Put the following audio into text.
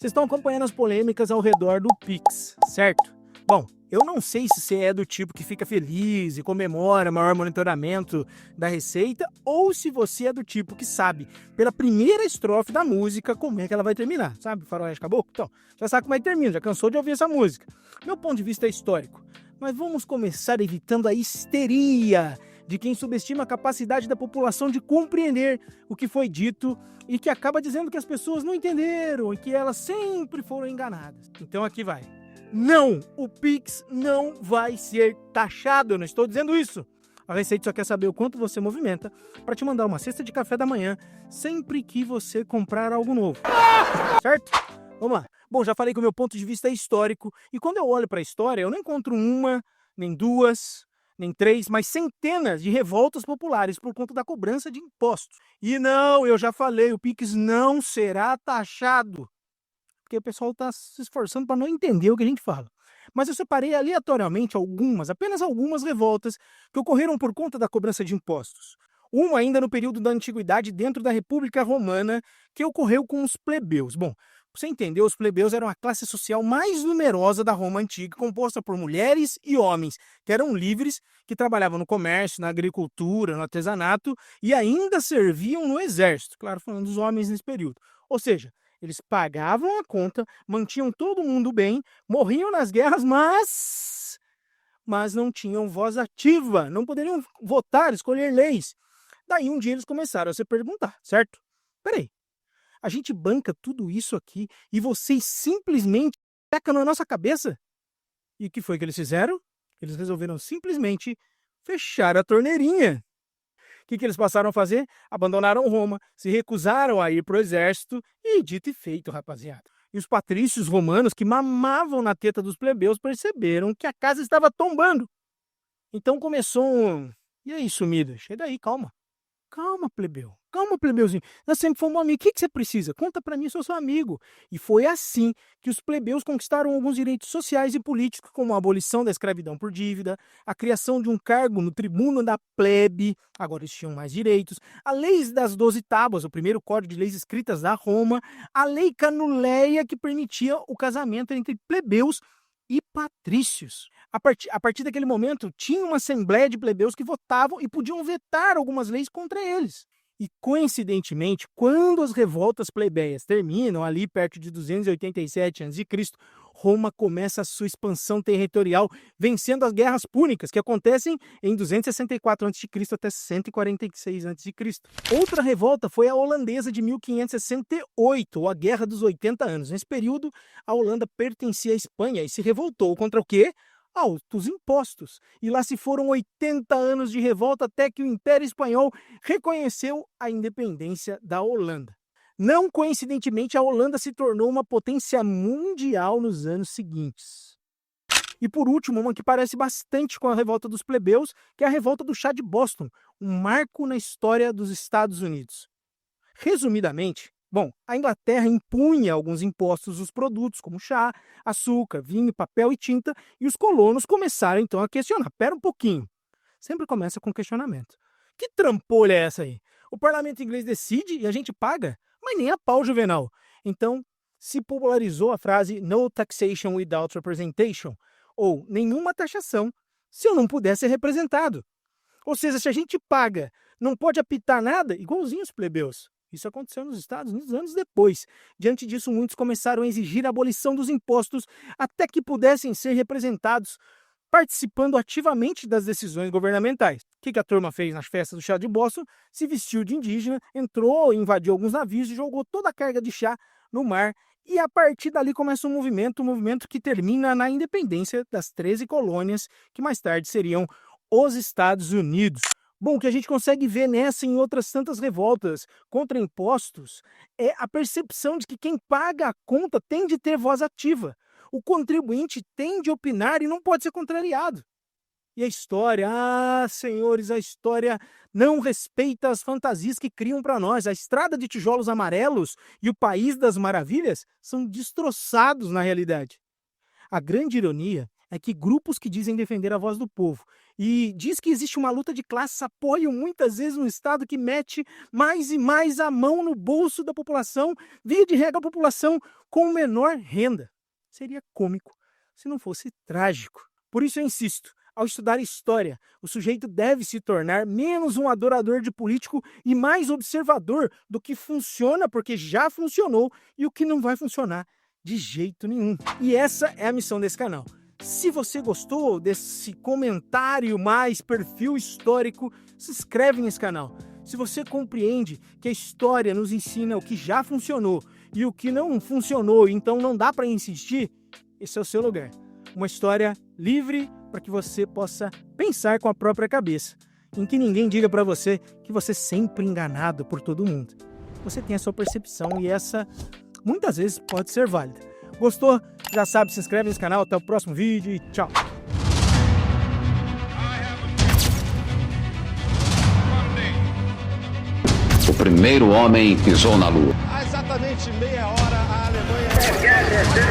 Vocês estão acompanhando as polêmicas ao redor do Pix, certo? Bom, eu não sei se você é do tipo que fica feliz e comemora maior monitoramento da receita ou se você é do tipo que sabe, pela primeira estrofe da música, como é que ela vai terminar, sabe? Faroeste Caboclo? Então, já sabe como é que termina, já cansou de ouvir essa música. Meu ponto de vista é histórico, mas vamos começar evitando a histeria de quem subestima a capacidade da população de compreender o que foi dito e que acaba dizendo que as pessoas não entenderam e que elas sempre foram enganadas. Então aqui vai. Não, o Pix não vai ser taxado, eu não estou dizendo isso. A Receita só quer saber o quanto você movimenta para te mandar uma cesta de café da manhã sempre que você comprar algo novo. Certo? Vamos lá. Bom, já falei que o meu ponto de vista é histórico e quando eu olho para a história eu não encontro uma, nem duas, nem três, mas centenas de revoltas populares por conta da cobrança de impostos. E não, eu já falei, o Pix não será taxado. Porque o pessoal está se esforçando para não entender o que a gente fala. Mas eu separei aleatoriamente apenas algumas revoltas que ocorreram por conta da cobrança de impostos. Uma ainda no período da Antiguidade, dentro da República Romana, que ocorreu com os plebeus. Bom, pra você entender, os plebeus eram a classe social mais numerosa da Roma Antiga, composta por mulheres e homens, que eram livres, que trabalhavam no comércio, na agricultura, no artesanato e ainda serviam no exército. Claro, falando dos homens nesse período. Ou seja, eles pagavam a conta, mantinham todo mundo bem, morriam nas guerras, mas não tinham voz ativa, não poderiam votar, escolher leis. Daí um dia eles começaram a se perguntar, certo? Peraí, a gente banca tudo isso aqui e vocês simplesmente pecam na nossa cabeça? E o que foi que eles fizeram? Eles resolveram simplesmente fechar a torneirinha. O que eles passaram a fazer? Abandonaram Roma, se recusaram a ir para o exército e dito e feito, rapaziada. E os patrícios romanos que mamavam na teta dos plebeus perceberam que a casa estava tombando. Então começou um... E aí, sumida? Chega aí, calma. Calma, plebeu. Calma, plebeuzinho. Nós sempre fomos amigos. O que você precisa? Conta pra mim, eu sou seu amigo. E foi assim que os plebeus conquistaram alguns direitos sociais e políticos, como a abolição da escravidão por dívida, a criação de um cargo no tribuno da plebe, agora eles tinham mais direitos, a lei das 12 tábuas, o primeiro código de leis escritas da Roma, a lei canuleia, que permitia o casamento entre plebeus e patrícios. A partir daquele momento, tinha uma assembleia de plebeus que votavam e podiam vetar algumas leis contra eles. E, coincidentemente, quando as revoltas plebeias terminam, ali perto de 287 a.C., Roma começa a sua expansão territorial, vencendo as guerras púnicas, que acontecem em 264 a.C. até 146 a.C. Outra revolta foi a holandesa de 1568, ou a Guerra dos 80 Anos. Nesse período, a Holanda pertencia à Espanha e se revoltou contra o quê? Altos impostos. E lá se foram 80 anos de revolta até que o Império Espanhol reconheceu a independência da Holanda. Não coincidentemente, a Holanda se tornou uma potência mundial nos anos seguintes. E por último, uma que parece bastante com a revolta dos plebeus, que é a revolta do chá de Boston, um marco na história dos Estados Unidos. Resumidamente, bom, a Inglaterra impunha alguns impostos nos produtos, como chá, açúcar, vinho, papel e tinta, e os colonos começaram então a questionar. Pera um pouquinho. Sempre começa com questionamento. Que trampolha é essa aí? O parlamento inglês decide e a gente paga? Mas nem a pau, Juvenal. Então, se popularizou a frase no taxation without representation, ou nenhuma taxação se eu não puder ser representado. Ou seja, se a gente paga, não pode apitar nada, igualzinho os plebeus. Isso aconteceu nos Estados Unidos anos depois. Diante disso, muitos começaram a exigir a abolição dos impostos até que pudessem ser representados, participando ativamente das decisões governamentais. O que a turma fez nas festas do chá de Boston? Se vestiu de indígena, entrou, invadiu alguns navios e jogou toda a carga de chá no mar. E a partir dali começa um movimento que termina na independência das 13 colônias, que mais tarde seriam os Estados Unidos. Bom, o que a gente consegue ver nessa e em outras tantas revoltas contra impostos é a percepção de que quem paga a conta tem de ter voz ativa. O contribuinte tem de opinar e não pode ser contrariado. E a história, senhores, a história não respeita as fantasias que criam para nós. A Estrada de Tijolos Amarelos e o País das Maravilhas são destroçados na realidade. A grande ironia é que grupos que dizem defender a voz do povo e diz que existe uma luta de classes apoiam muitas vezes um Estado que mete mais e mais a mão no bolso da população, via de regra a população com menor renda. Seria cômico se não fosse trágico. Por isso eu insisto, ao estudar história, o sujeito deve se tornar menos um adorador de político e mais observador do que funciona porque já funcionou e o que não vai funcionar de jeito nenhum. E essa é a missão desse canal. Se você gostou desse comentário mais perfil histórico, se inscreve nesse canal. Se você compreende que a história nos ensina o que já funcionou e o que não funcionou, então não dá para insistir, esse é o seu lugar. Uma história livre para que você possa pensar com a própria cabeça, em que ninguém diga para você que você é sempre enganado por todo mundo. Você tem a sua percepção e essa muitas vezes pode ser válida. Gostou? Já sabe, se inscreve nesse canal. Até o próximo vídeo e tchau! O primeiro homem pisou na Lua. Há exatamente meia hora a Alemanha...